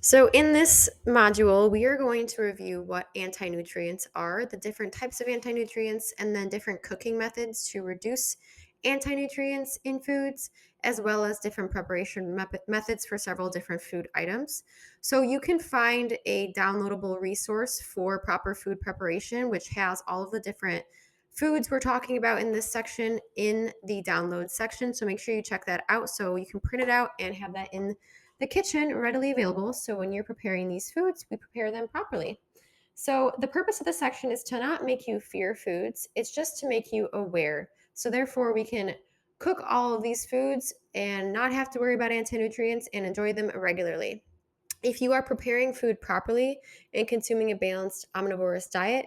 So, in this module, we are going to review what anti-nutrients are, the different types of anti-nutrients, and then different cooking methods to reduce anti-nutrients in foods, as well as different preparation methods for several different food items. So, you can find a downloadable resource for proper food preparation, which has all of the different foods we're talking about in this section in the download section. So, make sure you check that out so you can print it out and have that in the kitchen readily available. So when you're preparing these foods, we prepare them properly. So the purpose of this section is to not make you fear foods, it's just to make you aware. So therefore, we can cook all of these foods and not have to worry about anti-nutrients and enjoy them regularly. If you are preparing food properly and consuming a balanced omnivorous diet,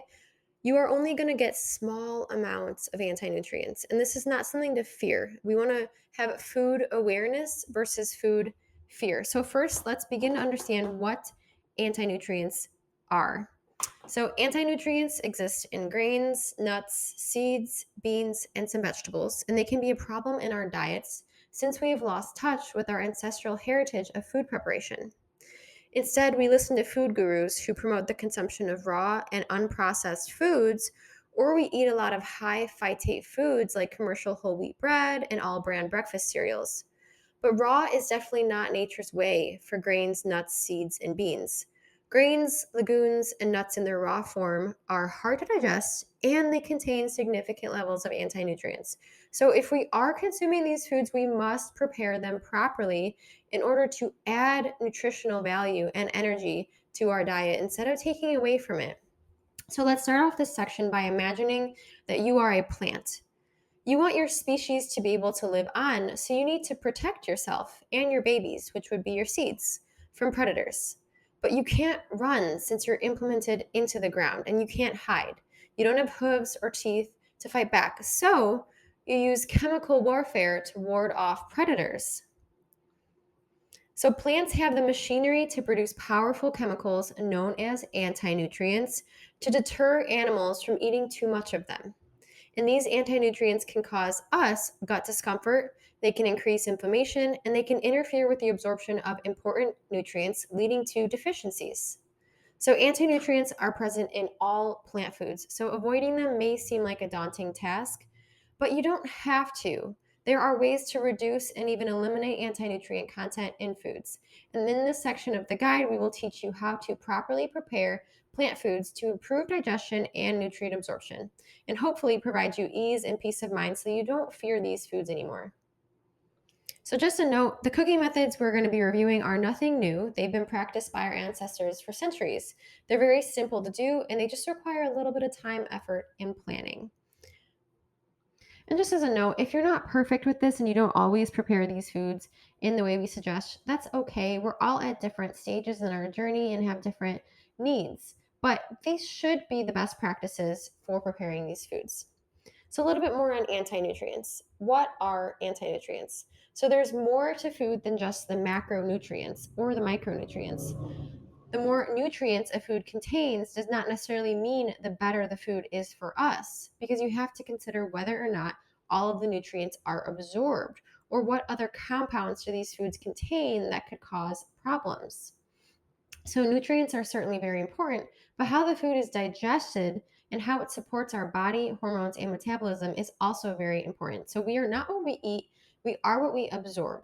you are only going to get small amounts of anti-nutrients. And this is not something to fear. We want to have food awareness versus food fear. So first, let's begin to understand what anti-nutrients are. So anti-nutrients exist in grains, nuts, seeds, beans, and some vegetables, and they can be a problem in our diets since we have lost touch with our ancestral heritage of food preparation. Instead, we listen to food gurus who promote the consumption of raw and unprocessed foods, or we eat a lot of high phytate foods like commercial whole wheat bread and all brand breakfast cereals. But raw is definitely not nature's way for grains, nuts, seeds, and beans. Grains, legumes, and nuts in their raw form are hard to digest and they contain significant levels of anti nutrients. So, if we are consuming these foods, we must prepare them properly in order to add nutritional value and energy to our diet instead of taking away from it. So, let's start off this section by imagining that you are a plant. You want your species to be able to live on, so you need to protect yourself and your babies, which would be your seeds, from predators. But you can't run since you're implemented into the ground and you can't hide. You don't have hooves or teeth to fight back. So you use chemical warfare to ward off predators. So plants have the machinery to produce powerful chemicals known as anti-nutrients to deter animals from eating too much of them. And these anti nutrients can cause us gut discomfort, they can increase inflammation, and they can interfere with the absorption of important nutrients, leading to deficiencies. So, anti nutrients are present in all plant foods, so avoiding them may seem like a daunting task, but you don't have to. There are ways to reduce and even eliminate anti nutrient content in foods. And in this section of the guide, we will teach you how to properly prepare plant foods to improve digestion and nutrient absorption, and hopefully provide you ease and peace of mind so you don't fear these foods anymore. So, just a note, the cooking methods we're going to be reviewing are nothing new. They've been practiced by our ancestors for centuries. They're very simple to do, and they just require a little bit of time, effort, and planning. And just as a note, if you're not perfect with this and you don't always prepare these foods in the way we suggest, that's okay. We're all at different stages in our journey and have different needs. But these should be the best practices for preparing these foods. So, a little bit more on anti nutrients. What are anti nutrients? So, there's more to food than just the macronutrients or the micronutrients. The more nutrients a food contains does not necessarily mean the better the food is for us, because you have to consider whether or not all of the nutrients are absorbed or what other compounds do these foods contain that could cause problems. So, nutrients are certainly very important, but how the food is digested and how it supports our body, hormones, and metabolism is also very important. So, we are not what we eat, we are what we absorb.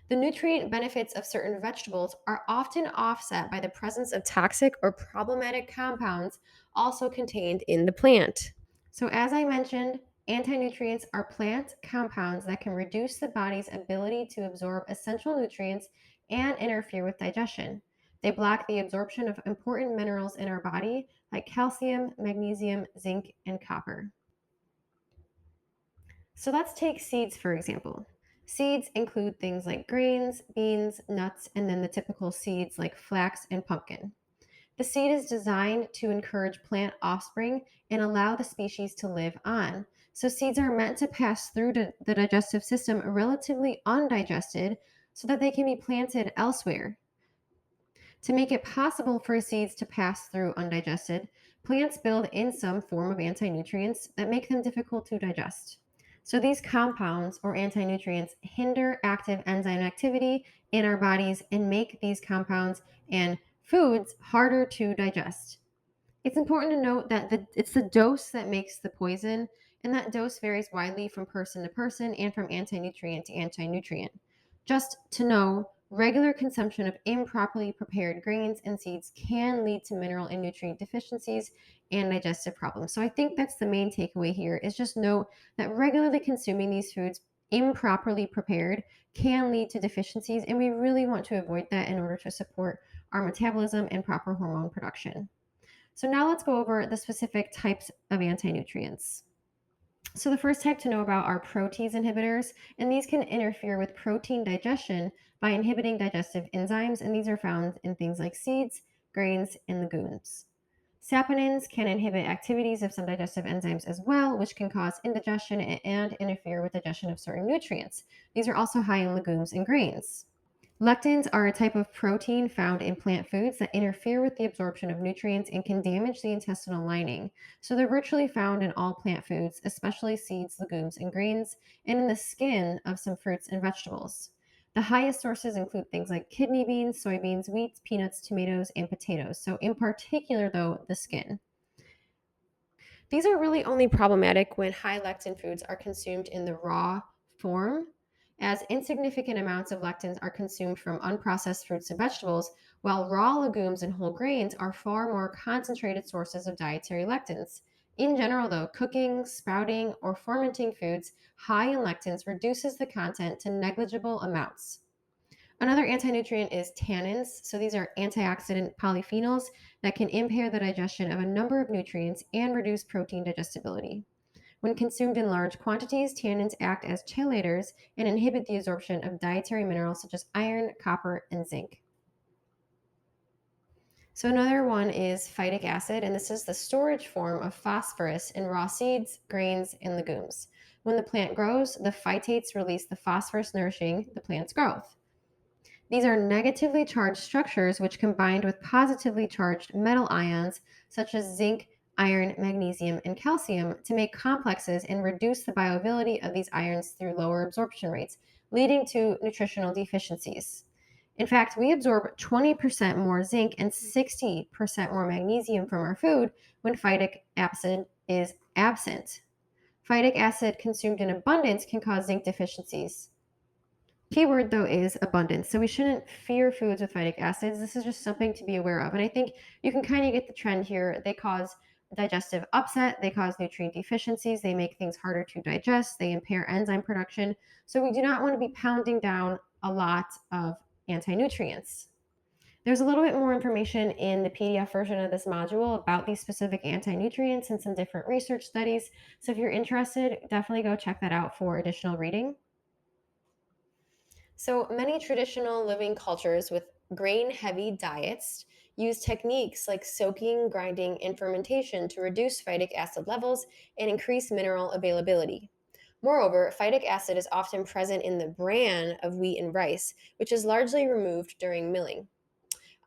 The nutrient benefits of certain vegetables are often offset by the presence of toxic or problematic compounds also contained in the plant. So, as I mentioned, anti nutrients are plant compounds that can reduce the body's ability to absorb essential nutrients and interfere with digestion. They block the absorption of important minerals in our body like calcium, magnesium, zinc, and copper. So let's take seeds for example. Seeds include things like grains, beans, nuts, and then the typical seeds like flax and pumpkin. The seed is designed to encourage plant offspring and allow the species to live on. So seeds are meant to pass through the digestive system relatively undigested so that they can be planted elsewhere. To make it possible for seeds to pass through undigested, plants build in some form of anti nutrients that make them difficult to digest. So these compounds or anti-nutrients hinder active enzyme activity in our bodies and make these compounds and foods harder to digest. It's important to note that it's the dose that makes the poison, and that dose varies widely from person to person and from anti-nutrient to anti-nutrient. Just to know, regular consumption of improperly prepared grains and seeds can lead to mineral and nutrient deficiencies and digestive problems. So I think that's the main takeaway here is just note that regularly consuming these foods improperly prepared can lead to deficiencies, and we really want to avoid that in order to support our metabolism and proper hormone production. So now let's go over the specific types of anti-nutrients. So the first type to know about are protease inhibitors, and these can interfere with protein digestion by inhibiting digestive enzymes, and these are found in things like seeds, grains, and legumes. Saponins can inhibit activities of some digestive enzymes as well, which can cause indigestion and interfere with digestion of certain nutrients. These are also high in legumes and grains. Lectins are a type of protein found in plant foods that interfere with the absorption of nutrients and can damage the intestinal lining. So they're virtually found in all plant foods, especially seeds, legumes, and greens, and in the skin of some fruits and vegetables. The highest sources include things like kidney beans, soybeans, wheat, peanuts, tomatoes, and potatoes. So, in particular, though, the skin. These are really only problematic when high lectin foods are consumed in the raw form, as insignificant amounts of lectins are consumed from unprocessed fruits and vegetables, while raw legumes and whole grains are far more concentrated sources of dietary lectins. In general, though, cooking, sprouting, or fermenting foods high in lectins reduces the content to negligible amounts. Another anti-nutrient is tannins. So these are antioxidant polyphenols that can impair the digestion of a number of nutrients and reduce protein digestibility. When consumed in large quantities, tannins act as chelators and inhibit the absorption of dietary minerals such as iron, copper, and zinc. So another one is phytic acid, and this is the storage form of phosphorus in raw seeds, grains, and legumes. When the plant grows, the phytates release the phosphorus nourishing the plant's growth. These are negatively charged structures which combined with positively charged metal ions such as zinc, iron, magnesium, and calcium to make complexes and reduce the bioavailability of these ions through lower absorption rates, leading to nutritional deficiencies. In fact, we absorb 20% more zinc and 60% more magnesium from our food when phytic acid is absent. Phytic acid consumed in abundance can cause zinc deficiencies. Keyword though is abundance. So we shouldn't fear foods with phytic acids. This is just something to be aware of. And I think you can kind of get the trend here. They cause digestive upset, they cause nutrient deficiencies, they make things harder to digest, they impair enzyme production. So we do not want to be pounding down a lot of anti-nutrients. There's a little bit more information in the PDF version of this module about these specific anti-nutrients and some different research studies. So if you're interested, definitely go check that out for additional reading. So many traditional living cultures with grain-heavy diets use techniques like soaking, grinding, and fermentation to reduce phytic acid levels and increase mineral availability. Moreover, phytic acid is often present in the bran of wheat and rice, which is largely removed during milling.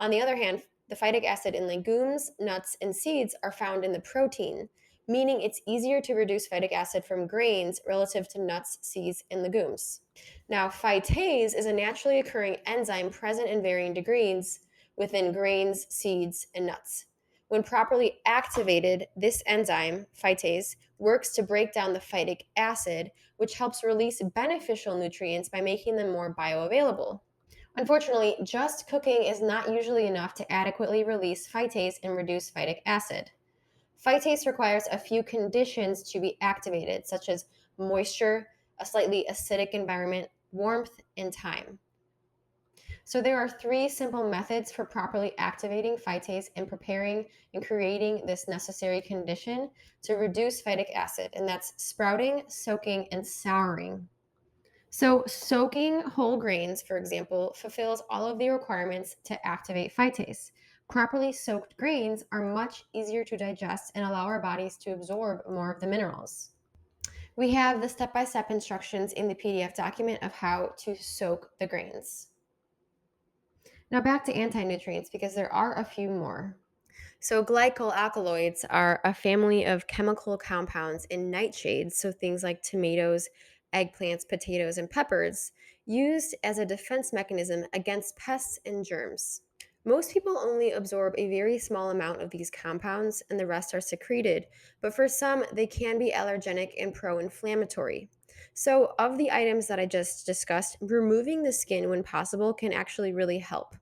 On the other hand, the phytic acid in legumes, nuts, and seeds are found in the protein, meaning it's easier to reduce phytic acid from grains relative to nuts, seeds, and legumes. Now, phytase is a naturally occurring enzyme present in varying degrees within grains, seeds, and nuts. When properly activated, this enzyme, phytase, works to break down the phytic acid, which helps release beneficial nutrients by making them more bioavailable. Unfortunately, just cooking is not usually enough to adequately release phytase and reduce phytic acid. Phytase requires a few conditions to be activated, such as moisture, a slightly acidic environment, warmth, and time. So there are 3 simple methods for properly activating phytase and preparing and creating this necessary condition to reduce phytic acid, and that's sprouting, soaking, and souring. So, soaking whole grains, for example, fulfills all of the requirements to activate phytase. Properly soaked grains are much easier to digest and allow our bodies to absorb more of the minerals. We have the step-by-step instructions in the PDF document of how to soak the grains. Now back to anti-nutrients because there are a few more. So, glycoalkaloids are a family of chemical compounds in nightshades, so things like tomatoes, eggplants, potatoes, and peppers, used as a defense mechanism against pests and germs. Most people only absorb a very small amount of these compounds, and the rest are secreted, but for some, they can be allergenic and pro inflammatory. So, of the items that I just discussed, removing the skin when possible can actually really help.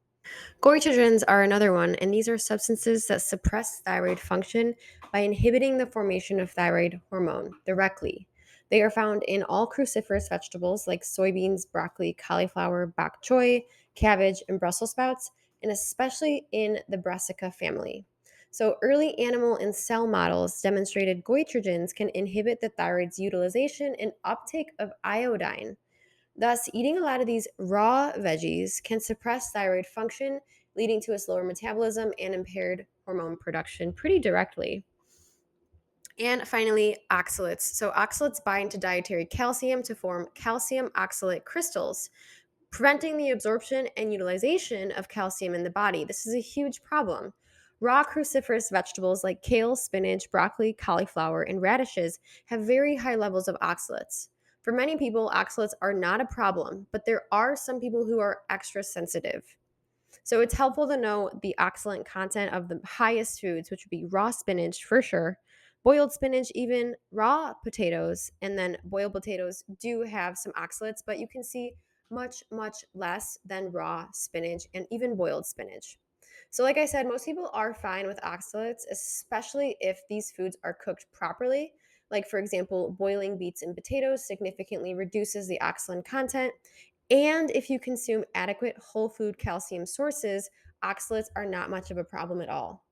Goitrogens are another one, and these are substances that suppress thyroid function by inhibiting the formation of thyroid hormone directly. They are found in all cruciferous vegetables like soybeans, broccoli, cauliflower, bok choy, cabbage, and Brussels sprouts, and especially in the brassica family. So, early animal and cell models demonstrated goitrogens can inhibit the thyroid's utilization and uptake of iodine. Thus, eating a lot of these raw veggies can suppress thyroid function, leading to a slower metabolism and impaired hormone production pretty directly. And finally, oxalates. So, oxalates bind to dietary calcium to form calcium oxalate crystals, preventing the absorption and utilization of calcium in the body. This is a huge problem. Raw cruciferous vegetables like kale, spinach, broccoli, cauliflower, and radishes have very high levels of oxalates. For many people, oxalates are not a problem, but there are some people who are extra sensitive. So it's helpful to know the oxalate content of the highest foods, which would be raw spinach for sure, boiled spinach, even raw potatoes, and then boiled potatoes do have some oxalates, but you can see much, much less than raw spinach and even boiled spinach. So, like I said, most people are fine with oxalates, especially if these foods are cooked properly. Like, for example, boiling beets and potatoes significantly reduces the oxalate content, and if you consume adequate whole food calcium sources, oxalates are not much of a problem at all.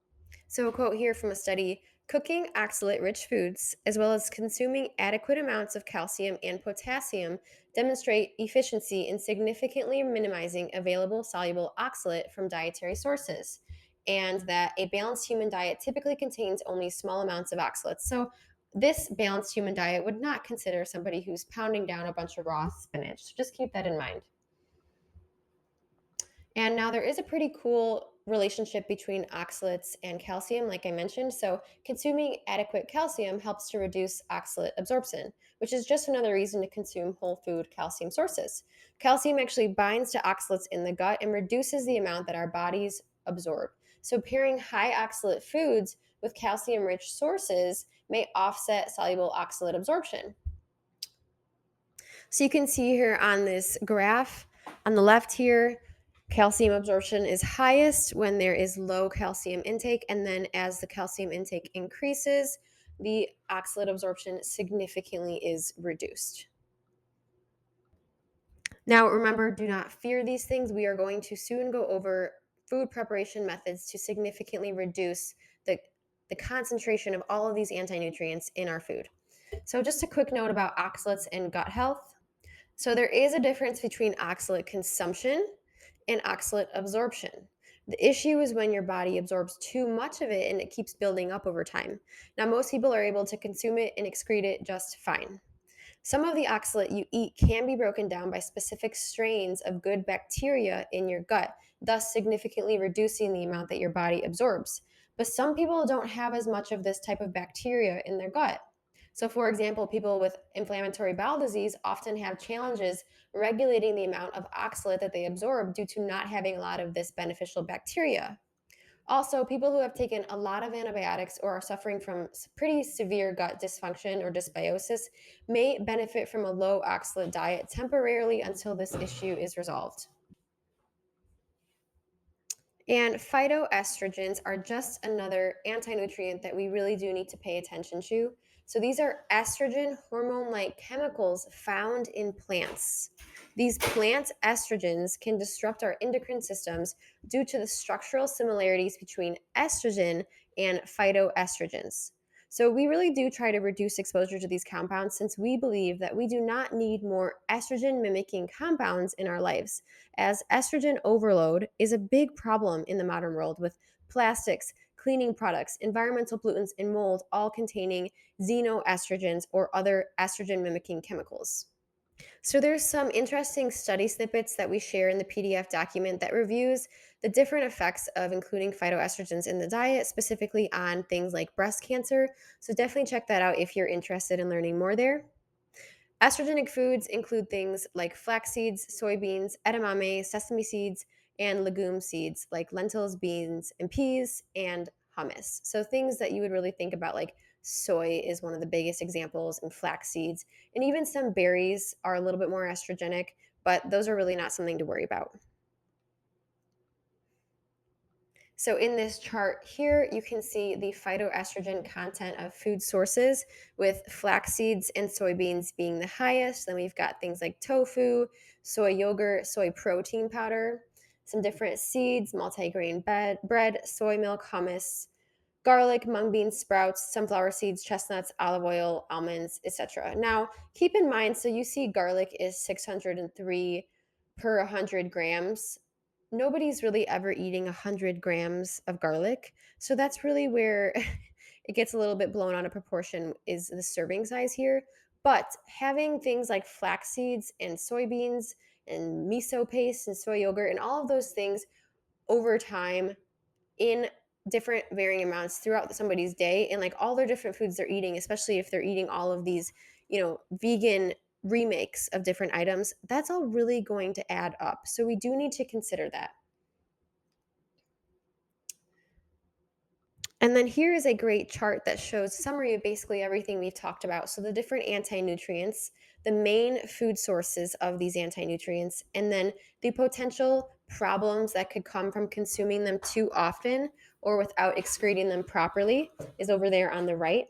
So, a quote here from a study: cooking oxalate rich foods, as well as consuming adequate amounts of calcium and potassium, demonstrate efficiency in significantly minimizing available soluble oxalate from dietary sources. And that a balanced human diet typically contains only small amounts of oxalates. So, this balanced human diet would not consider somebody who's pounding down a bunch of raw spinach. So, just keep that in mind. And now there is a pretty cool relationship between oxalates and calcium, like I mentioned. So, consuming adequate calcium helps to reduce oxalate absorption, which is just another reason to consume whole food calcium sources. Calcium actually binds to oxalates in the gut and reduces the amount that our bodies absorb. So, pairing high oxalate foods with calcium rich sources may offset soluble oxalate absorption. So you can see here on this graph on the left here, calcium absorption is highest when there is low calcium intake. And then as the calcium intake increases, the oxalate absorption significantly is reduced. Now, remember, do not fear these things. We are going to soon go over food preparation methods to significantly reduce the concentration of all of these anti nutrients in our food. So, just a quick note about oxalates and gut health. So there is a difference between oxalate consumption and oxalate absorption. The issue is when your body absorbs too much of it and it keeps building up over time. Now, most people are able to consume it and excrete it just fine. Some of the oxalate you eat can be broken down by specific strains of good bacteria in your gut, thus significantly reducing the amount that your body absorbs. But some people don't have as much of this type of bacteria in their gut. So, for example, people with inflammatory bowel disease often have challenges regulating the amount of oxalate that they absorb due to not having a lot of this beneficial bacteria. Also, people who have taken a lot of antibiotics or are suffering from pretty severe gut dysfunction or dysbiosis may benefit from a low oxalate diet temporarily until this issue is resolved. And phytoestrogens are just another anti nutrient that we really do need to pay attention to. So, these are estrogen hormone like chemicals found in plants. These plant estrogens can disrupt our endocrine systems due to the structural similarities between estrogen and phytoestrogens. So, we really do try to reduce exposure to these compounds since we believe that we do not need more estrogen mimicking compounds in our lives, as estrogen overload is a big problem in the modern world with plastics, cleaning products, environmental pollutants, and mold all containing xenoestrogens or other estrogen mimicking chemicals. So there's some interesting study snippets that we share in the PDF document that reviews the different effects of including phytoestrogens in the diet, specifically on things like breast cancer. So definitely check that out if you're interested in learning more there. Estrogenic foods include things like flax seeds, soybeans, edamame, sesame seeds, and legume seeds like lentils, beans, and peas, and hummus. So things that you would really think about, like soy is one of the biggest examples, and flax seeds. And even some berries are a little bit more estrogenic, but those are really not something to worry about. So in this chart here, you can see the phytoestrogen content of food sources, with flax seeds and soybeans being the highest. Then we've got things like tofu, soy yogurt, soy protein powder, some different seeds, multigrain bread, soy milk, hummus, garlic, mung beans, sprouts, sunflower seeds, chestnuts, olive oil, almonds, etc. Now, keep in mind, so you see garlic is 603 per 100 grams. Nobody's really ever eating 100 grams of garlic. So that's really where it gets a little bit blown out of proportion, is the serving size here. But having things like flax seeds and soybeans and miso paste and soy yogurt and all of those things over time in different varying amounts throughout somebody's day, and like all their different foods they're eating, especially if they're eating all of these, vegan remakes of different items, that's all really going to add up. So we do need to consider that. And then here is a great chart that shows summary of basically everything we've talked about. So the different anti-nutrients, the main food sources of these anti-nutrients, and then the potential problems that could come from consuming them too often or without excreting them properly is over there on the right.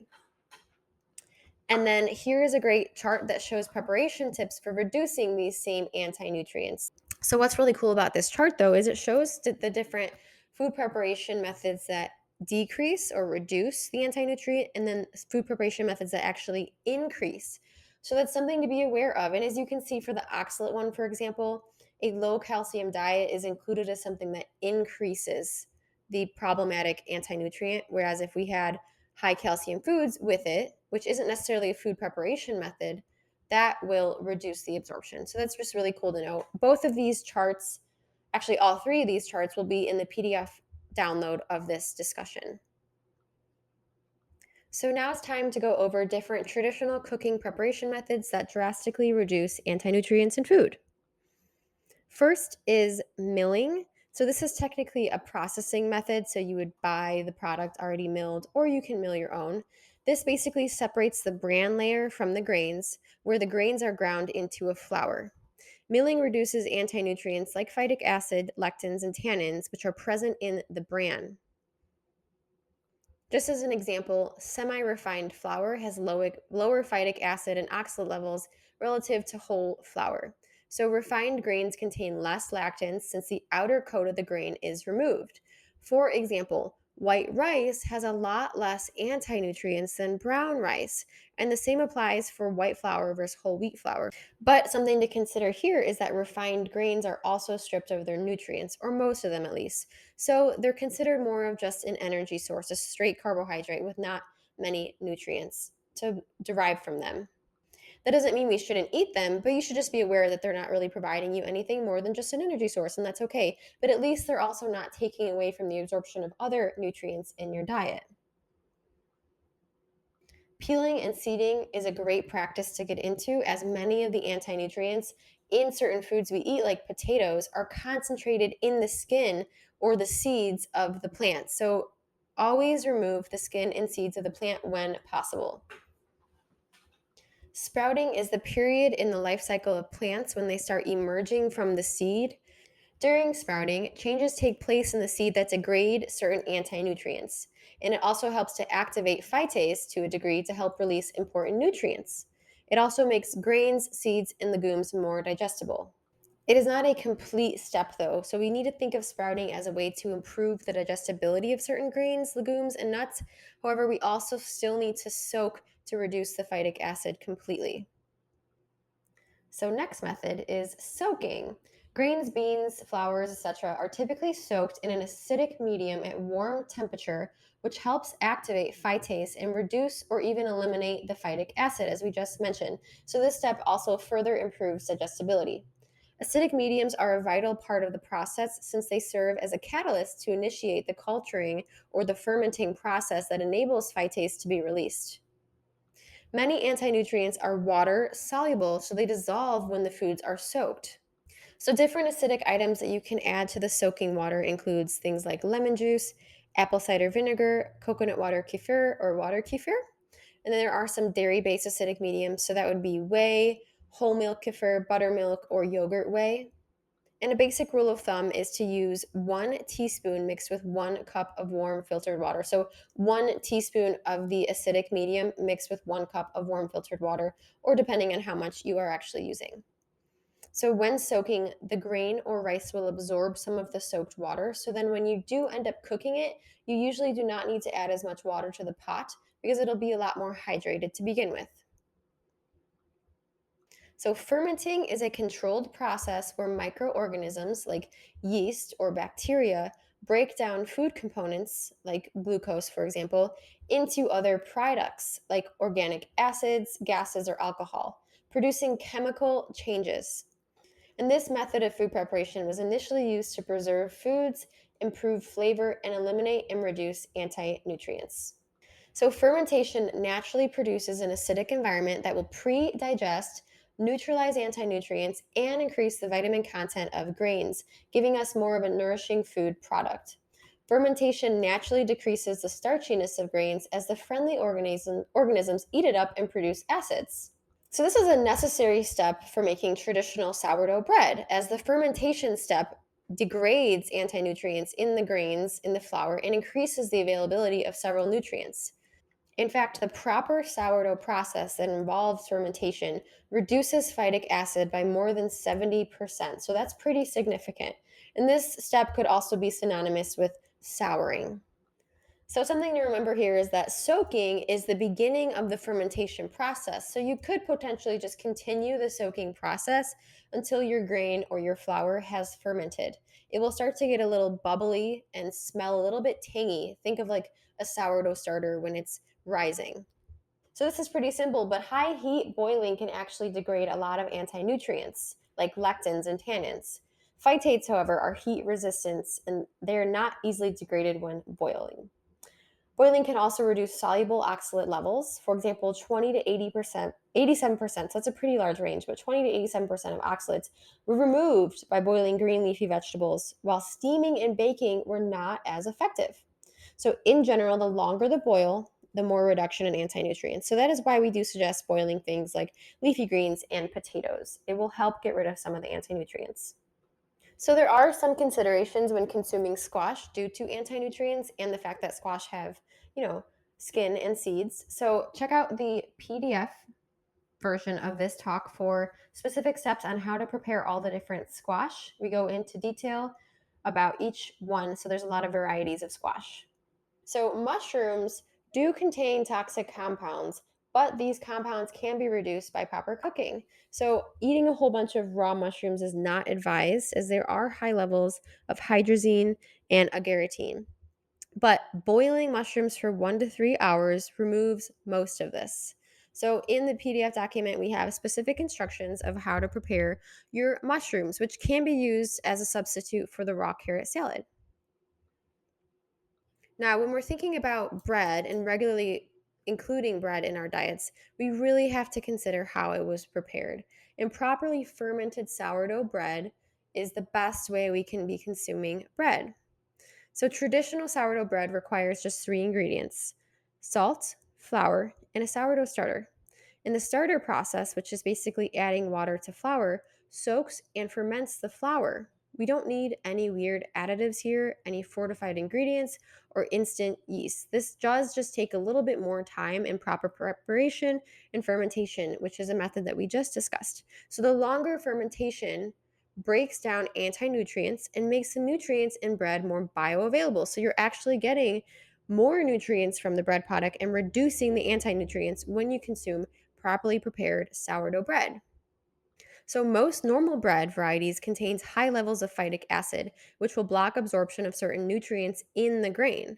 And then here is a great chart that shows preparation tips for reducing these same anti-nutrients. So what's really cool about this chart though is it shows the different food preparation methods that decrease or reduce the anti-nutrient, and then food preparation methods that actually increase. So that's something to be aware of. And as you can see for the oxalate one, for example, a low calcium diet is included as something that increases the problematic anti-nutrient, whereas if we had high calcium foods with it, which isn't necessarily a food preparation method, that will reduce the absorption. So that's just really cool to know. Both of these charts, actually all three of these charts, will be in the PDF download of this discussion. So now it's time to go over different traditional cooking preparation methods that drastically reduce anti-nutrients in food. First is milling. So this is technically a processing method. So you would buy the product already milled, or you can mill your own. This basically separates the bran layer from the grains, where the grains are ground into a flour. Milling reduces anti-nutrients like phytic acid, lectins, and tannins, which are present in the bran. Just as an example, semi-refined flour has lower phytic acid and oxalate levels relative to whole flour. So refined grains contain less lactins since the outer coat of the grain is removed. For example, white rice has a lot less anti-nutrients than brown rice, and the same applies for white flour versus whole wheat flour. But something to consider here is that refined grains are also stripped of their nutrients, or most of them at least. So they're considered more of just an energy source, a straight carbohydrate with not many nutrients to derive from them. That doesn't mean we shouldn't eat them, but you should just be aware that they're not really providing you anything more than just an energy source, and that's okay. But at least they're also not taking away from the absorption of other nutrients in your diet. Peeling and seeding is a great practice to get into, as many of the anti nutrients in certain foods we eat, like potatoes, are concentrated in the skin or the seeds of the plant. So always remove the skin and seeds of the plant when possible. Sprouting is the period in the life cycle of plants when they start emerging from the seed. During sprouting, changes take place in the seed that degrade certain anti-nutrients, and it also helps to activate phytase to a degree to help release important nutrients. It also makes grains, seeds, and legumes more digestible. It is not a complete step though, so we need to think of sprouting as a way to improve the digestibility of certain grains, legumes, and nuts. However, we also still need to soak to reduce the phytic acid completely. So next method is soaking. Grains, beans, flours, etc., are typically soaked in an acidic medium at warm temperature, which helps activate phytase and reduce or even eliminate the phytic acid, as we just mentioned. So, this step also further improves digestibility. Acidic mediums are a vital part of the process since they serve as a catalyst to initiate the culturing or the fermenting process that enables phytase to be released. Many anti nutrients are water soluble, so they dissolve when the foods are soaked. So different acidic items that you can add to the soaking water includes things like lemon juice, apple cider vinegar, coconut water kefir or water kefir. And then there are some dairy-based acidic mediums, so that would be whey, whole milk kefir, buttermilk, or yogurt whey. And a basic rule of thumb is to use 1 teaspoon mixed with 1 cup of warm filtered water. So 1 teaspoon of the acidic medium mixed with 1 cup of warm filtered water, or depending on how much you are actually using. So, when soaking, the grain or rice will absorb some of the soaked water. So, then when you do end up cooking it, you usually do not need to add as much water to the pot because it'll be a lot more hydrated to begin with. So, fermenting is a controlled process where microorganisms like yeast or bacteria break down food components, like glucose, for example, into other products like organic acids, gases, or alcohol, producing chemical changes. And this method of food preparation was initially used to preserve foods, improve flavor, and eliminate and reduce anti nutrients. So, fermentation naturally produces an acidic environment that will pre digest, neutralize anti nutrients, and increase the vitamin content of grains, giving us more of a nourishing food product. Fermentation naturally decreases the starchiness of grains as the friendly organisms eat it up and produce acids. So, this is a necessary step for making traditional sourdough bread, as the fermentation step degrades anti nutrients in the grains in the flour and increases the availability of several nutrients. In fact, the proper sourdough process that involves fermentation reduces phytic acid by more than 70%. So, that's pretty significant. And this step could also be synonymous with souring. So, something to remember here is that soaking is the beginning of the fermentation process. So, you could potentially just continue the soaking process until your grain or your flour has fermented. It will start to get a little bubbly and smell a little bit tangy. Think of like a sourdough starter when it's rising. So, this is pretty simple, but high heat boiling can actually degrade a lot of anti nutrients like lectins and tannins. Phytates, however, are heat resistant and they are not easily degraded when boiling. Boiling can also reduce soluble oxalate levels. For example, 20 to 80%, 87%, so that's a pretty large range, but 20 to 87% of oxalates were removed by boiling green leafy vegetables, while steaming and baking were not as effective. So, in general, the longer the boil, the more reduction in anti nutrients. So, that is why we do suggest boiling things like leafy greens and potatoes. It will help get rid of some of the anti nutrients. So there are some considerations when consuming squash due to anti-nutrients and the fact that squash have, you know, skin and seeds. So check out the PDF version of this talk for specific steps on how to prepare all the different squash. We go into detail about each one, so there's a lot of varieties of squash. So, mushrooms do contain toxic compounds, but these compounds can be reduced by proper cooking. So, eating a whole bunch of raw mushrooms is not advised as there are high levels of hydrazine and agarotine. But boiling mushrooms for 1 to 3 hours removes most of this. So, in the PDF document, we have specific instructions of how to prepare your mushrooms, which can be used as a substitute for the raw carrot salad. Now, when we're thinking about bread and regularly including bread in our diets, we really have to consider how it was prepared. And properly fermented sourdough bread is the best way we can be consuming bread. So, traditional sourdough bread requires just 3 ingredients: salt, flour, and a sourdough starter. And the starter process, which is basically adding water to flour, soaks and ferments the flour. We don't need any weird additives here, any fortified ingredients, or instant yeast. This does just take a little bit more time and proper preparation and fermentation, which is a method that we just discussed. So, the longer fermentation breaks down anti nutrients and makes the nutrients in bread more bioavailable. So, you're actually getting more nutrients from the bread product and reducing the anti nutrients when you consume properly prepared sourdough bread. So most normal bread varieties contains high levels of phytic acid, which will block absorption of certain nutrients in the grain.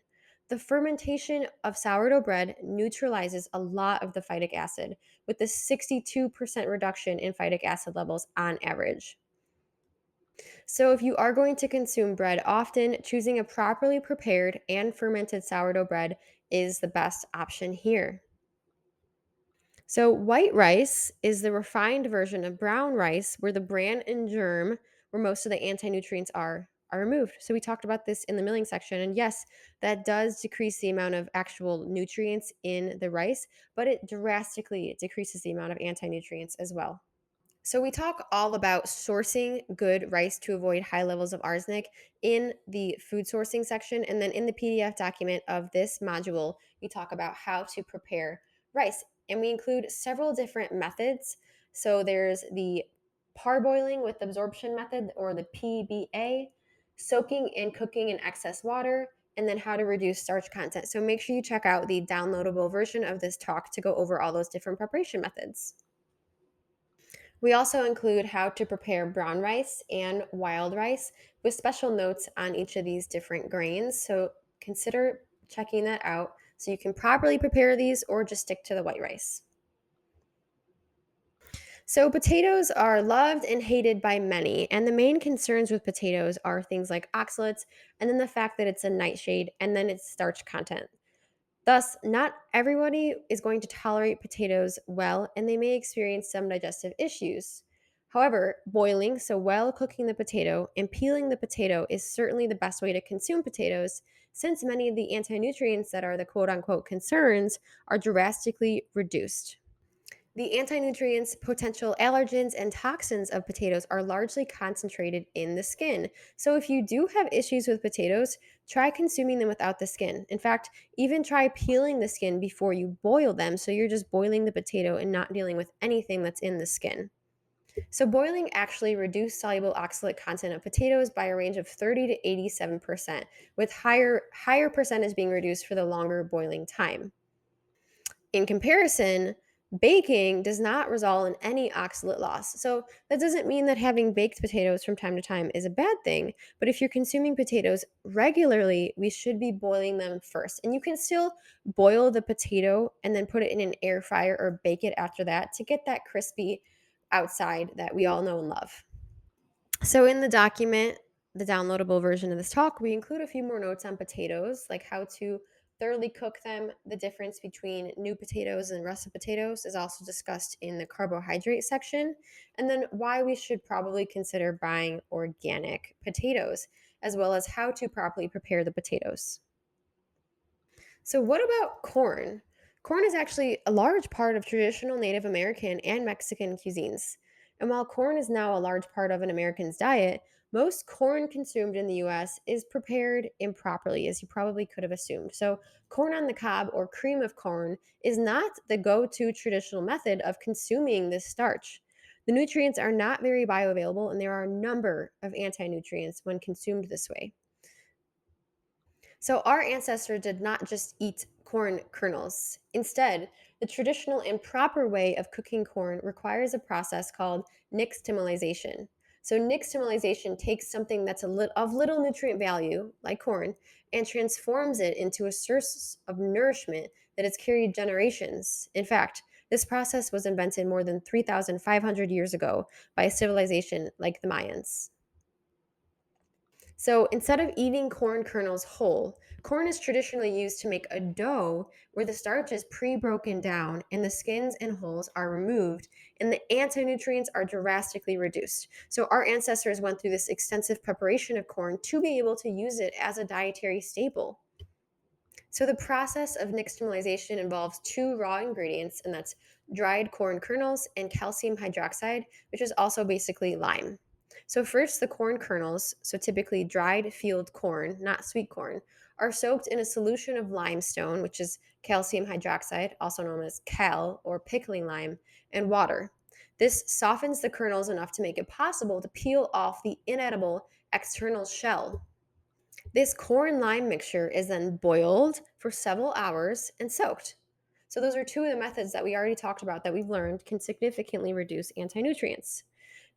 The fermentation of sourdough bread neutralizes a lot of the phytic acid, with a 62% reduction in phytic acid levels on average. So, if you are going to consume bread often, choosing a properly prepared and fermented sourdough bread is the best option here. So, white rice is the refined version of brown rice where the bran and germ, where most of the anti nutrients are removed. So, we talked about this in the milling section. And yes, that does decrease the amount of actual nutrients in the rice, but it drastically decreases the amount of anti nutrients as well. So, we talk all about sourcing good rice to avoid high levels of arsenic in the food sourcing section. And then in the PDF document of this module, we talk about how to prepare rice. And we include several different methods. So, there's the parboiling with absorption method, or the PBA, soaking and cooking in excess water, and then how to reduce starch content. So, make sure you check out the downloadable version of this talk to go over all those different preparation methods. We also include how to prepare brown rice and wild rice with special notes on each of these different grains. So consider checking that out so you can properly prepare these or just stick to the white rice. So, potatoes are loved and hated by many, and the main concerns with potatoes are things like oxalates, and then the fact that it's a nightshade, and then its starch content. Thus, not everybody is going to tolerate potatoes well, and they may experience some digestive issues. However, boiling, so well cooking the potato, and peeling the potato is certainly the best way to consume potatoes, since many of the anti nutrients that are the quote unquote concerns are drastically reduced. The anti nutrients, potential allergens, and toxins of potatoes are largely concentrated in the skin. So, if you do have issues with potatoes, try consuming them without the skin. In fact, even try peeling the skin before you boil them so you're just boiling the potato and not dealing with anything that's in the skin. So, boiling actually reduced soluble oxalate content of potatoes by a range of 30 to 87%, with higher percentage being reduced for the longer boiling time. In comparison, baking does not result in any oxalate loss. So that doesn't mean that having baked potatoes from time to time is a bad thing, but if you're consuming potatoes regularly, we should be boiling them first. And you can still boil the potato and then put it in an air fryer or bake it after that to get that crispy outside that we all know and love. So, in the document, the downloadable version of this talk, we include a few more notes on potatoes, like how to thoroughly cook them. The difference between new potatoes and russet potatoes is also discussed in the carbohydrate section. And then why we should probably consider buying organic potatoes, as well as how to properly prepare the potatoes. So, what about corn? Corn is actually a large part of traditional Native American and Mexican cuisines. And while corn is now a large part of an American's diet, most corn consumed in the US is prepared improperly, as you probably could have assumed. So, corn on the cob or cream of corn is not the go to traditional method of consuming this starch. The nutrients are not very bioavailable, and there are a number of anti nutrients when consumed this way. So our ancestors did not just eat corn kernels. Instead, the traditional and proper way of cooking corn requires a process called nixtamalization. So nixtamalization takes something that's of little nutrient value, like corn, and transforms it into a source of nourishment that has carried generations. In fact, this process was invented more than 3,500 years ago by a civilization like the Mayans. So instead of eating corn kernels whole, corn is traditionally used to make a dough where the starch is pre broken down and the skins and hulls are removed and the anti nutrients are drastically reduced. So our ancestors went through this extensive preparation of corn to be able to use it as a dietary staple. So the process of nixtamalization involves two raw ingredients, and that's dried corn kernels and calcium hydroxide, which is also basically lime. So first, the corn kernels, so typically dried field corn, not sweet corn, are soaked in a solution of limestone, which is calcium hydroxide, also known as cal or pickling lime, and water. This softens the kernels enough to make it possible to peel off the inedible external shell. This corn lime mixture is then boiled for several hours and soaked. So, those are two of the methods that we already talked about that we've learned can significantly reduce anti nutrients.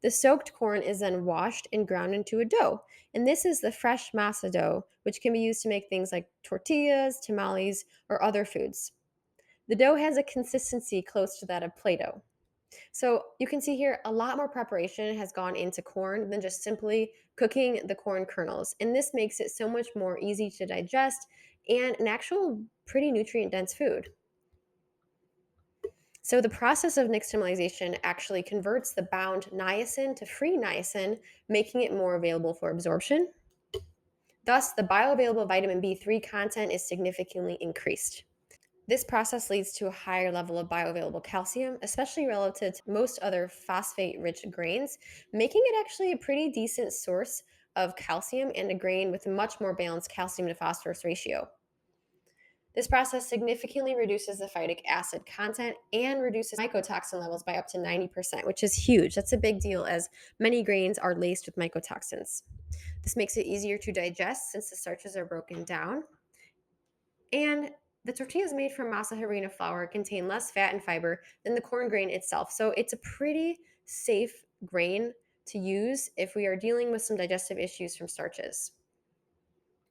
The soaked corn is then washed and ground into a dough. And this is the fresh masa dough, which can be used to make things like tortillas, tamales, or other foods. The dough has a consistency close to that of Play Doh. So you can see here a lot more preparation has gone into corn than just simply cooking the corn kernels. And this makes it so much more easy to digest and an actual pretty nutrient dense food. So the process of nixtamalization actually converts the bound niacin to free niacin, making it more available for absorption. Thus, the bioavailable vitamin B3 content is significantly increased. This process leads to a higher level of bioavailable calcium, especially relative to most other phosphate rich grains, making it actually a pretty decent source of calcium and a grain with a much more balanced calcium to phosphorus ratio. This process significantly reduces the phytic acid content and reduces mycotoxin levels by up to 90%, which is huge. That's a big deal as many grains are laced with mycotoxins. This makes it easier to digest since the starches are broken down. And the tortillas made from masa harina flour contain less fat and fiber than the corn grain itself. So it's a pretty safe grain to use if we are dealing with some digestive issues from starches.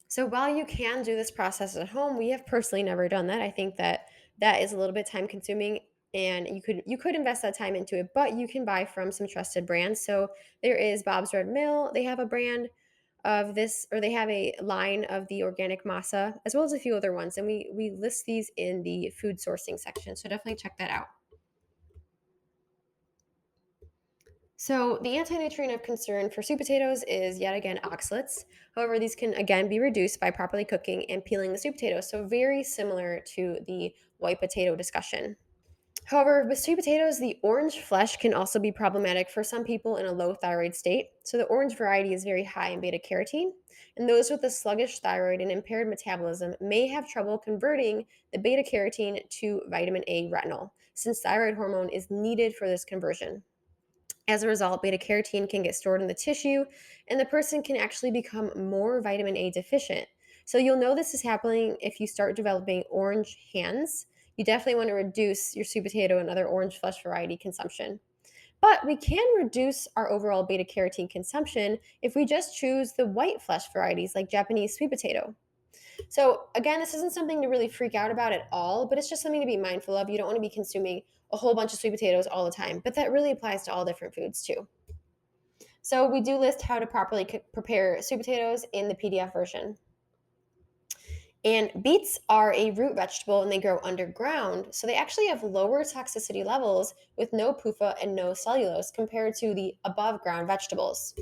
So while you can do this process at home, we have personally never done that. I think that that is a little bit time consuming and you could invest that time into it, but you can buy from some trusted brands. So there is Bob's Red Mill. They have a brand of this, or they have a line of the organic masa, as well as a few other ones. And we list these in the food sourcing section. So definitely check that out. So, the anti-nutrient of concern for sweet potatoes is yet again oxalates. However, these can again be reduced by properly cooking and peeling the sweet potatoes. So, very similar to the white potato discussion. However, with sweet potatoes, the orange flesh can also be problematic for some people in a low thyroid state. So, the orange variety is very high in beta carotene, and those with a sluggish thyroid and impaired metabolism may have trouble converting the beta carotene to vitamin A retinol, since thyroid hormone is needed for this conversion. As a result, beta carotene can get stored in the tissue, and the person can actually become more vitamin A deficient. So, you'll know this is happening if you start developing orange hands. You definitely want to reduce your sweet potato and other orange flesh variety consumption. But we can reduce our overall beta carotene consumption if we just choose the white flesh varieties like Japanese sweet potato. So, again, this isn't something to really freak out about at all, but it's just something to be mindful of. You don't want to be consuming a whole bunch of sweet potatoes all the time, but that really applies to all different foods too. So, we do list how to properly prepare sweet potatoes in the PDF version. And beets are a root vegetable and they grow underground, so they actually have lower toxicity levels with no PUFA and no cellulose compared to the above ground vegetables.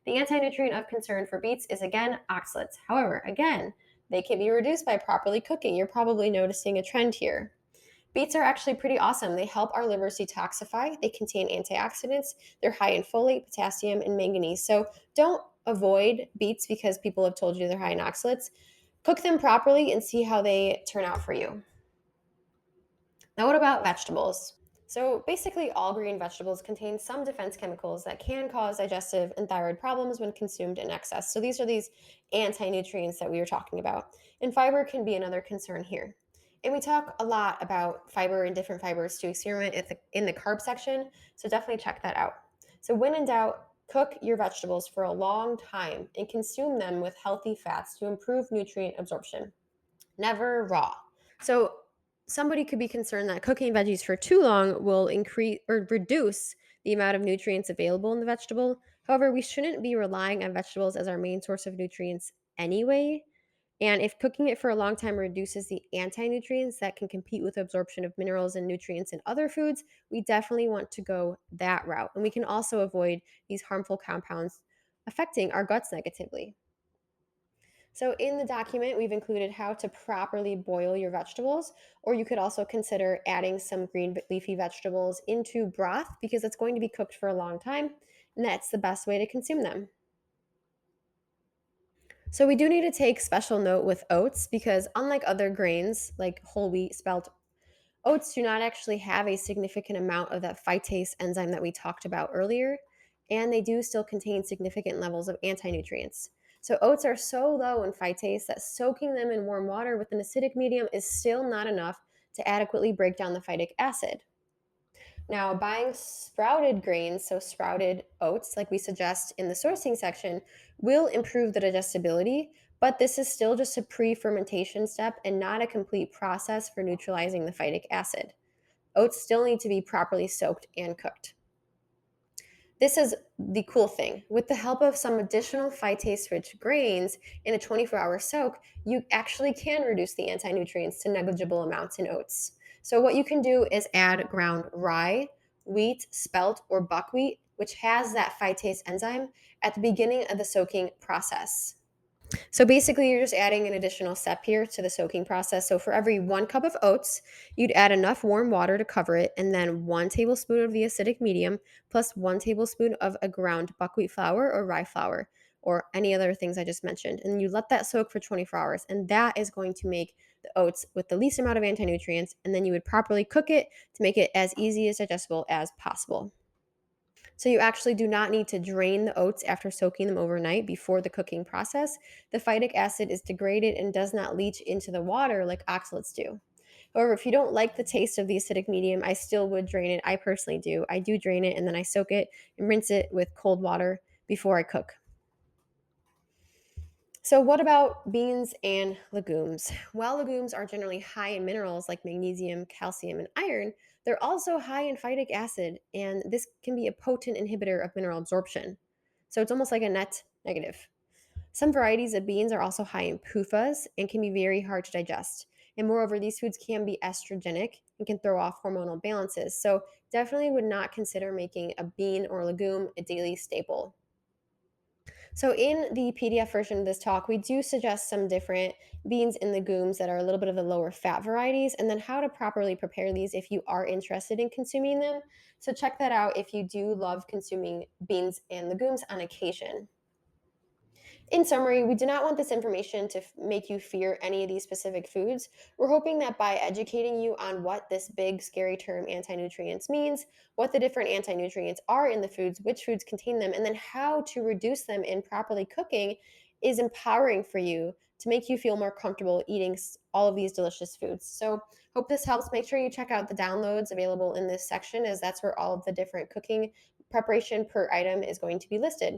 The anti-nutrient of concern for beets is again oxalates. However, again, they can be reduced by properly cooking. You're probably noticing a trend here. Beets are actually pretty awesome. They help our livers detoxify. They contain antioxidants. They're high in folate, potassium, and manganese. So don't avoid beets because people have told you they're high in oxalates. Cook them properly and see how they turn out for you. Now, what about vegetables? So, basically, all green vegetables contain some defense chemicals that can cause digestive and thyroid problems when consumed in excess. So, these are these anti nutrients that we were talking about. And fiber can be another concern here. And we talk a lot about fiber and different fibers to experiment in the carb section. So, definitely check that out. So, when in doubt, cook your vegetables for a long time and consume them with healthy fats to improve nutrient absorption. Never raw. So somebody could be concerned that cooking veggies for too long will increase or reduce the amount of nutrients available in the vegetable. However, we shouldn't be relying on vegetables as our main source of nutrients anyway. And if cooking it for a long time reduces the anti nutrients that can compete with absorption of minerals and nutrients in other foods, we definitely want to go that route. And we can also avoid these harmful compounds affecting our guts negatively. So, in the document, we've included how to properly boil your vegetables, or you could also consider adding some green leafy vegetables into broth because it's going to be cooked for a long time, and that's the best way to consume them. So, we do need to take special note with oats because, unlike other grains like whole wheat, spelt, oats do not actually have a significant amount of that phytase enzyme that we talked about earlier, and they do still contain significant levels of anti-nutrients. So oats are so low in phytase that soaking them in warm water with an acidic medium is still not enough to adequately break down the phytic acid. Now, buying sprouted grains, so sprouted oats, like we suggest in the sourcing section, will improve the digestibility, but this is still just a pre fermentation step and not a complete process for neutralizing the phytic acid. Oats still need to be properly soaked and cooked. This is the cool thing. With the help of some additional phytase rich grains in a 24-hour soak, you actually can reduce the anti nutrients to negligible amounts in oats. So, what you can do is add ground rye, wheat, spelt, or buckwheat, which has that phytase enzyme, at the beginning of the soaking process. So basically, you're just adding an additional step here to the soaking process. So for every 1 cup of oats, you'd add enough warm water to cover it, and then 1 tablespoon of the acidic medium plus 1 tablespoon of a ground buckwheat flour or rye flour or any other things I just mentioned. And you let that soak for 24 hours, and that is going to make the oats with the least amount of anti nutrients. And then you would properly cook it to make it as easy as digestible as possible. So you actually do not need to drain the oats after soaking them overnight before the cooking process. The phytic acid is degraded and does not leach into the water like oxalates do. However, if you don't like the taste of the acidic medium, I still would drain it. I personally do. I do drain it and then I soak it and rinse it with cold water before I cook. So, what about beans and legumes? While legumes are generally high in minerals like magnesium, calcium, and iron, they're also high in phytic acid, and this can be a potent inhibitor of mineral absorption. So, it's almost like a net negative. Some varieties of beans are also high in PUFAs and can be very hard to digest. And moreover, these foods can be estrogenic and can throw off hormonal balances. So, definitely would not consider making a bean or legume a daily staple. So, in the PDF version of this talk, we do suggest some different beans and legumes that are a little bit of the lower fat varieties, and then how to properly prepare these if you are interested in consuming them. So, check that out if you do love consuming beans and legumes on occasion. In summary, we do not want this information to make you fear any of these specific foods. We're hoping that by educating you on what this big, scary term anti nutrients means, what the different anti nutrients are in the foods, which foods contain them, and then how to reduce them in properly cooking is empowering for you to make you feel more comfortable eating all of these delicious foods. So, hope this helps. Make sure you check out the downloads available in this section, as that's where all of the different cooking preparation per item is going to be listed.